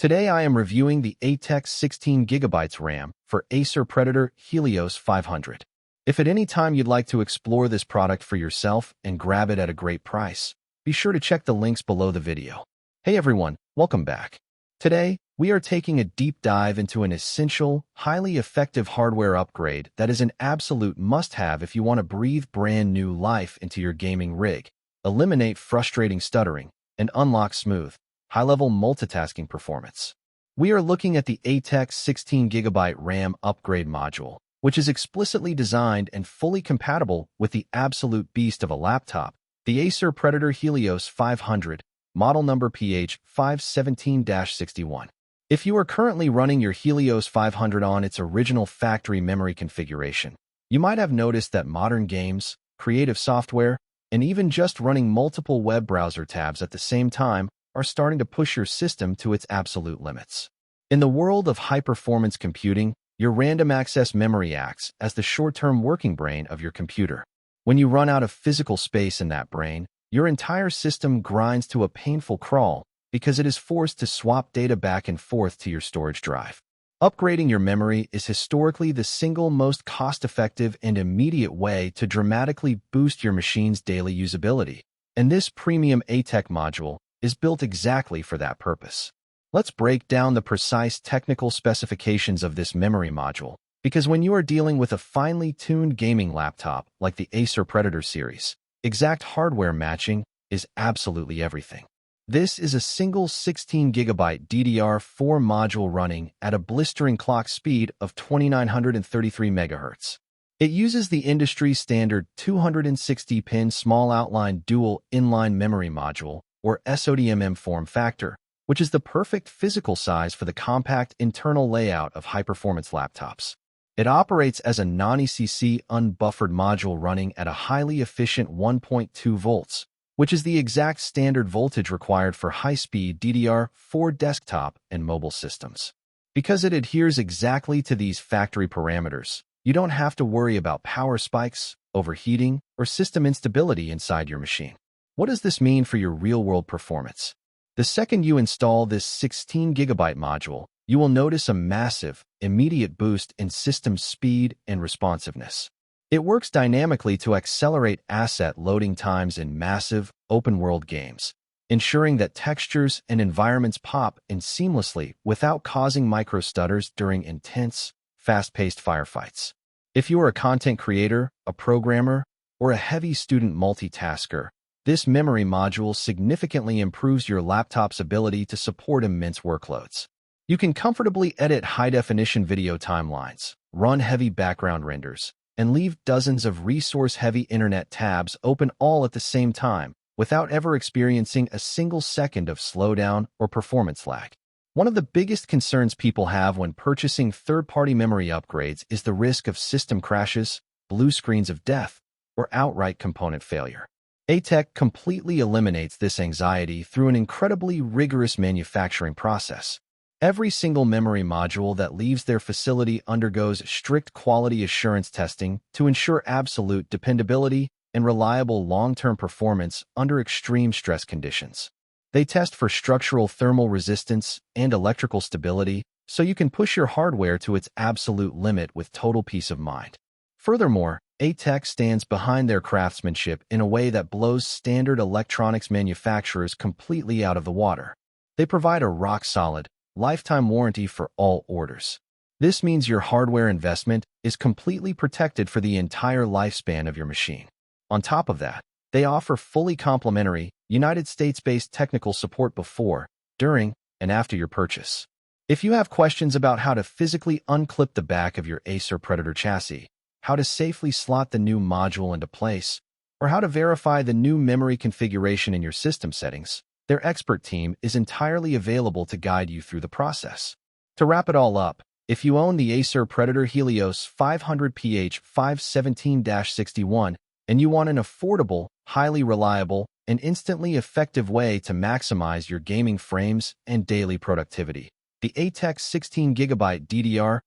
Today I am reviewing the ATEX 16GB RAM for Acer Predator Helios 500. If at any time you'd like to explore this product for yourself and grab it at a great price, be sure to check the links below the video. Hey everyone, welcome back. Today, we are taking a deep dive into an essential, highly effective hardware upgrade that is an absolute must-have if you want to breathe brand new life into your gaming rig, eliminate frustrating stuttering, and unlock smooth, high-level multitasking performance. We are looking at the ATEX 16GB RAM upgrade module, which is explicitly designed and fully compatible with the absolute beast of a laptop, the Acer Predator Helios 500, model number PH517-61. If you are currently running your Helios 500 on its original factory memory configuration, you might have noticed that modern games, creative software, and even just running multiple web browser tabs at the same time are starting to push your system to its absolute limits. In the world of high-performance computing, your random access memory acts as the short-term working brain of your computer. When you run out of physical space in that brain, your entire system grinds to a painful crawl because it is forced to swap data back and forth to your storage drive. Upgrading your memory is historically the single most cost-effective and immediate way to dramatically boost your machine's daily usability, and this premium ATEX module is built exactly for that purpose. Let's break down the precise technical specifications of this memory module, because when you are dealing with a finely tuned gaming laptop like the Acer Predator series, exact hardware matching is absolutely everything. This is a single 16GB DDR4 module running at a blistering clock speed of 2933 MHz. It uses the industry-standard 260-pin small outline dual inline memory module, or SO-DIMM form factor, which is the perfect physical size for the compact internal layout of high-performance laptops. It operates as a non-ECC unbuffered module running at a highly efficient 1.2 volts, which is the exact standard voltage required for high-speed DDR4 desktop and mobile systems. Because it adheres exactly to these factory parameters, you don't have to worry about power spikes, overheating, or system instability inside your machine. What does this mean for your real-world performance? The second you install this 16GB module, you will notice a massive, immediate boost in system speed and responsiveness. It works dynamically to accelerate asset loading times in massive, open-world games, ensuring that textures and environments pop in seamlessly without causing micro-stutters during intense, fast-paced firefights. If you are a content creator, a programmer, or a heavy student multitasker, this memory module significantly improves your laptop's ability to support immense workloads. You can comfortably edit high-definition video timelines, run heavy background renders, and leave dozens of resource-heavy internet tabs open all at the same time without ever experiencing a single second of slowdown or performance lag. One of the biggest concerns people have when purchasing third-party memory upgrades is the risk of system crashes, blue screens of death, or outright component failure. ATEX completely eliminates this anxiety through an incredibly rigorous manufacturing process. Every single memory module that leaves their facility undergoes strict quality assurance testing to ensure absolute dependability and reliable long-term performance under extreme stress conditions. They test for structural thermal resistance and electrical stability so you can push your hardware to its absolute limit with total peace of mind. Furthermore, ATEX stands behind their craftsmanship in a way that blows standard electronics manufacturers completely out of the water. They provide a rock-solid, lifetime warranty for all orders. This means your hardware investment is completely protected for the entire lifespan of your machine. On top of that, they offer fully complimentary, United States-based technical support before, during, and after your purchase. If you have questions about how to physically unclip the back of your Acer Predator chassis, how to safely slot the new module into place, or how to verify the new memory configuration in your system settings, their expert team is entirely available to guide you through the process. To wrap it all up, if you own the Acer Predator Helios 500 PH517-61 and you want an affordable, highly reliable, and instantly effective way to maximize your gaming frames and daily productivity, the ATEX 16GB DDR4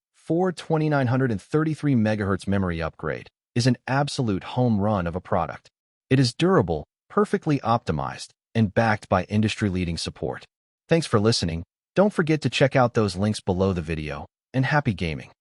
2933 MHz memory upgrade is an absolute home run of a product. It is durable, perfectly optimized, and backed by industry-leading support. Thanks for listening. Don't forget to check out those links below the video, and happy gaming!